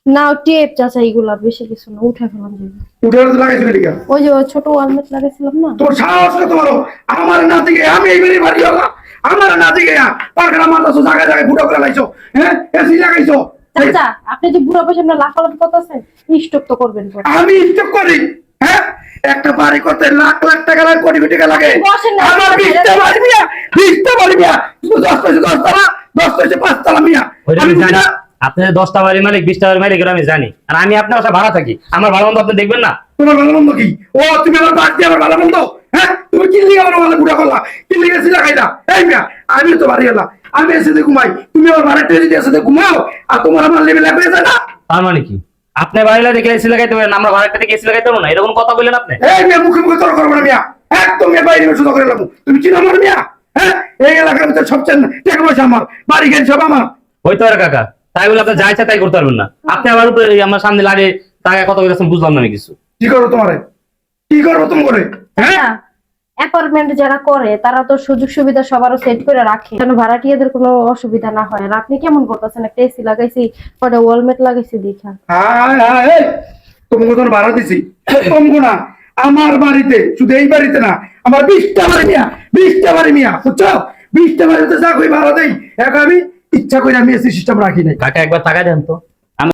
না টেপ চাচা, এগুলা বেশি কিছু না, উঠে ফেলাম যাবে। উঠে লাগাইছো কি? ওই যে ওই ছোট ওয়ালমেট লাগাইছিলাম না। তোর সাহস কত বড়! আমার নাতি গে আমি এইবারই বাড়ি হলাম। আমার নাতি গে পারখানা মারতাছো, জায়গায় জায়গায় ফুটো করে লাইছো। হ্যাঁ, এসি লাগাইছো। চাচা আপনি যে বুড়া বয়সে আমরা লাফালাফি করতেছেন, স্টক তো করবেন পরে। আমি স্টক করি? হ্যাঁ, একটা বাড়ি করতে লাখ লাখ টাকা লাগে, কোটি কোটি টাকা লাগে। বসেন না, আমার 20টা বাড়ি মিয়া, 20টা বাড়ি মিয়া, শুধু 10 পয়সা 10 তালা, 10 পয়সা 5 তালা মিয়া। আমি আমি জানি না আপনি 10টা বাড়ির মালিক 20টা বাড়ির মালিক, এটা আমি জানি। আর আমি আপনার বাসা ভাড়া থাকি, আমার ভাড়া মন্দ আপনি দেখবেন না? তোমার ভালো মন্দ কি? ও তুমি আমার বাদ দিয়ে আমার ভালো মন্দ? হ্যাঁ, তুমি কি লিগে আমার ভালো বুড়া করলা? কি লিগে সিলা খাইলা? এই মিয়া, আমি তো বাড়ি এলাম, আমি এসে ঘুমাই, তুমি আমার ভাড়া টেনে দিয়ে এসে ঘুমাও, আর তোমার আমার লেভেল লাগবে না। তার মানে কি আপনি বাড়িলা দেখে এসি লাগাইতে পারেন, আমরা ভাড়াটা দেখে এসি লাগাইতে পারবো না? এরকম কথা বললেন আপনি? এই মিয়া, মুখে মুখে তর্ক করবো না মিয়া, একদম মিয়া বাইরে শুধু করে এলাম। তুমি চিনো আমার মিয়া? হ্যাঁ, এই এলাকার ভিতরে সবচেয়ে টাকা পয়সা আমার, বাড়ি গাড়ি সব আমার। হইতো আর কাকা, তাই বলে আপনি যা ইচ্ছা তাই করতে পারবেন না। আপনি আমার উপরে আমার সামনে লাগে টাকা কত করেছেন বুঝলাম না আমি কিছু। কি করবো তোমারে? কি করবো তুমি করে? হ্যাঁ, অ্যাপার্টমেন্ট যারা করে তারা তো সুযোগ সুবিধা সবারও সেট করে রাখে, যেন ভাড়াটিয়াদের কোনো অসুবিধা না হয়। আর আপনি কেমন করতেছেন, একটা এসি লাগাইছি, কটা ওয়ালমেট লাগাইছি দেখা। হ্যাঁ হ্যাঁ, এই তোমাকে তো ভাড়া দিছি কমবো না। আমার বাড়িতে, শুধু এই বাড়িতে না, আমার 20টা বাড়ি মিয়া, 20টা বাড়ি মিয়া, বুঝছো? 20টা বাড়িতে যা কই ভাড়া দেই, এক আমি ইচ্ছা করে আমি এসি সিস্টেম রাখি নাই। কাকা একবার টাকা দেন তো।